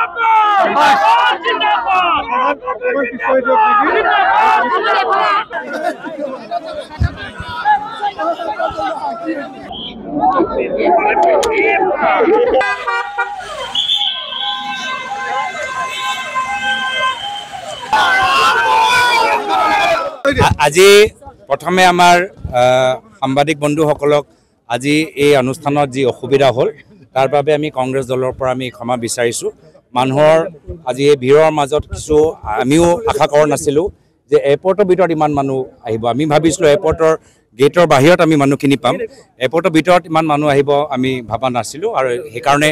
আজি প্ৰথমে আমাৰ সাংবাদিক বন্ধুসকলক আজি এই অনুষ্ঠানত যি অসুবিধা হ'ল তাৰ বাবে আমি কংগ্ৰেছ দলৰ পৰা আমি ক্ষমা বিচাৰিছোঁ। মানুহৰ আজি এই ভিৰৰ মাজত কিছু আমিও আশা কৰা নাছিলোঁ যে এয়াৰপৰ্টৰ ভিতৰত ইমান মানুহ আহিব। আমি ভাবিছিলোঁ এয়াৰপৰ্টৰ গেটৰ বাহিৰত আমি মানুহখিনি পাম, এয়াৰপৰ্টৰ ভিতৰত ইমান মানুহ আহিব আমি ভবা নাছিলোঁ আৰু সেইকাৰণে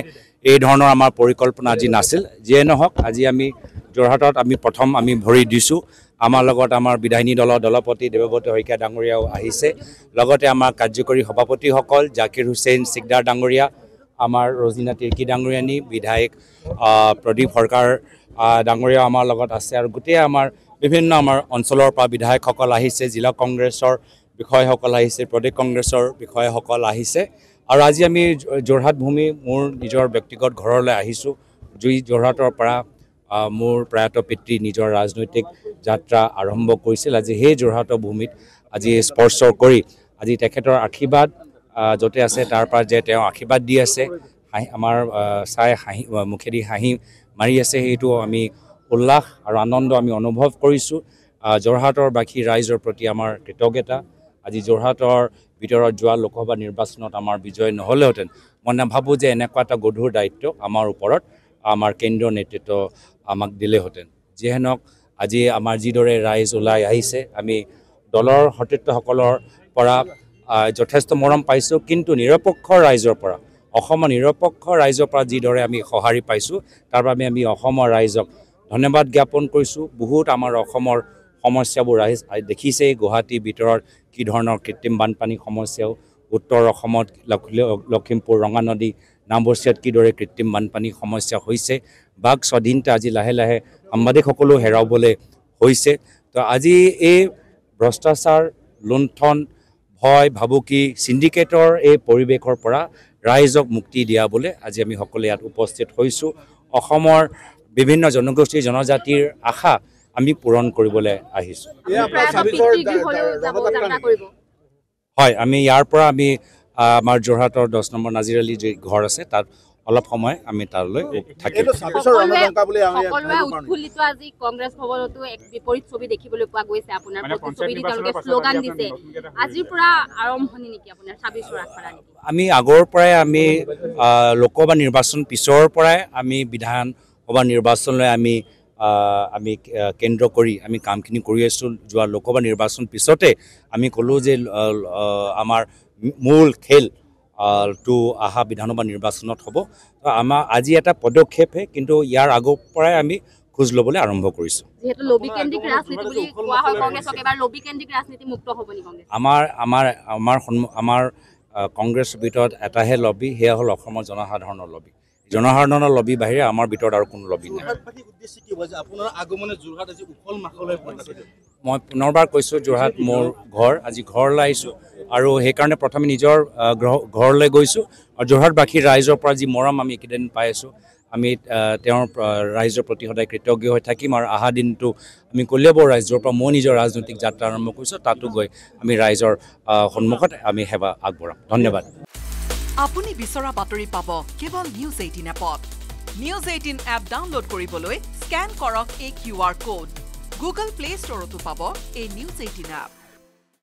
এই ধৰণৰ আমাৰ পৰিকল্পনা আজি নাছিল। যিয়ে নহওক আজি আমি যোৰহাটত আমি প্ৰথম আমি ভৰি দিছোঁ। আমাৰ লগত আমাৰ বিধায়িনী দলৰ দলপতি দেৱব্ৰত শইকীয়া ডাঙৰীয়াও আহিছে, লগতে আমাৰ কাৰ্যকৰী সভাপতিসকল জাকিৰ হুছেইন চিকদাৰ ডাঙৰীয়া, আমাৰ ৰজিনা তিৰ্কী ডাঙৰীয়ানী, বিধায়ক প্ৰদীপ সৰকাৰ ডাঙৰীয়াও আমাৰ লগত আছে আৰু গোটেই আমাৰ বিভিন্ন আমাৰ অঞ্চলৰ পৰা বিধায়কসকল আহিছে, জিলা কংগ্ৰেছৰ বিষয়াসকল আহিছে, প্ৰদেশ কংগ্ৰেছৰ বিষয়াসকল আহিছে আৰু আজি আমি যোৰহাট ভূমি মোৰ নিজৰ ব্যক্তিগত ঘৰলৈ আহিছোঁ। যোৰহাটৰ পৰা মোৰ প্ৰয়াত পিতৃ নিজৰ ৰাজনৈতিক যাত্ৰা আৰম্ভ কৰিছিল। আজি সেই যোৰহাটৰ ভূমিত আজি স্পৰ্শ কৰি আজি তেখেতৰ আশীৰ্বাদ য'তে আছে তাৰ পৰা যে তেওঁ আশীৰ্বাদ দি আছে, আমাৰ চাই হাঁহি মুখেদি হাঁহি মাৰি আছে, সেইটো আমি উল্লাস আৰু আনন্দ আমি অনুভৱ কৰিছোঁ। যোৰহাটৰ বাকী ৰাইজৰ প্ৰতি আমাৰ কৃতজ্ঞতা। আজি যোৰহাটৰ ভিতৰত যোৱা লোকসভা নিৰ্বাচনত আমাৰ বিজয় নহ'লেহেঁতেন মই নাভাবোঁ যে এনেকুৱা এটা গধুৰ দায়িত্ব আমাৰ ওপৰত আমাৰ কেন্দ্ৰীয় নেতৃত্ব আমাক দিলেহেঁতেন। যিয়ে নহওক আজি আমাৰ যিদৰে ৰাইজ ওলাই আহিছে, আমি দলৰ সতীৰ্থসকলৰ পৰা যথেষ্ট মৰম পাইছোঁ, কিন্তু নিৰপেক্ষ ৰাইজৰ পৰা অসমৰ নিৰপেক্ষ ৰাইজৰ পৰা যিদৰে আমি সঁহাৰি পাইছোঁ তাৰ বাবে আমি অসমৰ ৰাইজক ধন্যবাদ জ্ঞাপন কৰিছোঁ। বহুত আমাৰ অসমৰ সমস্যাবোৰ ৰাইজ দেখিছেই, গুৱাহাটীৰ ভিতৰত কি ধৰণৰ কৃত্ৰিম বানপানীৰ সমস্যাও, উত্তৰ অসমত লখিমপুৰ ৰঙানদী নামবস্তিত কিদৰে কৃত্ৰিম বানপানীৰ সমস্যা হৈছে, বাক স্বাধীনতা আজি লাহে লাহে সাংবাদিকসকলো হেৰাবলৈ হৈছে। তো আজি এই ভ্ৰষ্টাচাৰ, লুণ্ঠন, ভয় ভাবুকি, চিণ্ডিকেটৰ এই পৰিৱেশৰ পৰা ৰাইজক মুক্তি দিয়াবলৈ আজি আমি সকলোৱে ইয়াত উপস্থিত হৈছোঁ। অসমৰ বিভিন্ন জনগোষ্ঠী জনজাতিৰ আশা আমি পূৰণ কৰিবলৈ আহিছোঁ। হয়, আমি ইয়াৰ পৰা আমি আমাৰ যোৰহাটৰ 10 নম্বৰ নাজিৰ আলি যি ঘৰ আছে তাত অলপ সময় আমি তালৈ থাকিম। কংগ্ৰেছ ভৱনতো এক বিপৰীত ছবি দেখিবলৈ পোৱা গৈছে, আপোনাৰ শ্লোগান দিছে, আজিৰ পৰা আৰম্ভণি নেকি আপোনাৰ 26ৰ আখৰা নেকি? আমি আগৰ পৰাই আমি লোকসভা নিৰ্বাচন পিছৰ পৰাই আমি বিধানসভা নিৰ্বাচনলৈ আমি কেন্দ্ৰ কৰি আমি কামখিনি কৰি আছোঁ। যোৱা লোকসভা নিৰ্বাচন পিছতে আমি ক'লোঁ যে আমাৰ মূল খেল টো অহা বিধানসভা নিৰ্বাচনত হ'ব। আমাৰ আজি এটা পদক্ষেপহে, কিন্তু ইয়াৰ আগৰ পৰাই আমি খোজ ল'বলৈ আৰম্ভ কৰিছোঁ। আমাৰ কংগ্ৰেছৰ ভিতৰত এটাহে লবি, সেয়া হ'ল অসমৰ জনসাধাৰণৰ লবি। জনসাধাৰণৰ লবি বাহিৰে আমাৰ ভিতৰত আৰু কোনো লবি নাই। মই পুনৰবাৰ কৈছোঁ, যোৰহাট মোৰ ঘৰ, আজি ঘৰলৈ আহিছোঁ আৰু সেইকাৰণে প্ৰথমে নিজৰ ঘৰলৈ গৈছোঁ আৰু যোৰহাটবাসীৰ ৰাইজৰ পৰা যি মৰম আমি এইকেইদিন পাই আছোঁ, আমি তেওঁৰ ৰাইজৰ প্ৰতি সদায় কৃতজ্ঞ হৈ থাকিম আৰু অহা দিনটো আমি কলিয়াবৰ ৰাইজৰ পৰা মই নিজৰ ৰাজনৈতিক যাত্ৰা আৰম্ভ কৰিছোঁ, তাতো গৈ আমি ৰাইজৰ সন্মুখত আমি সেৱা আগবঢ়াম। ধন্যবাদ। আপুনি বিচৰা বাতৰি পাব কেৱল নিউজ 18 এপত। নিউজ 18 এপ ডাউনলোড কৰিবলৈ স্কেন কৰক এই QR কোড। গুগল প্লে ষ্টৰতো পাব এই নিউজ 18 এপ।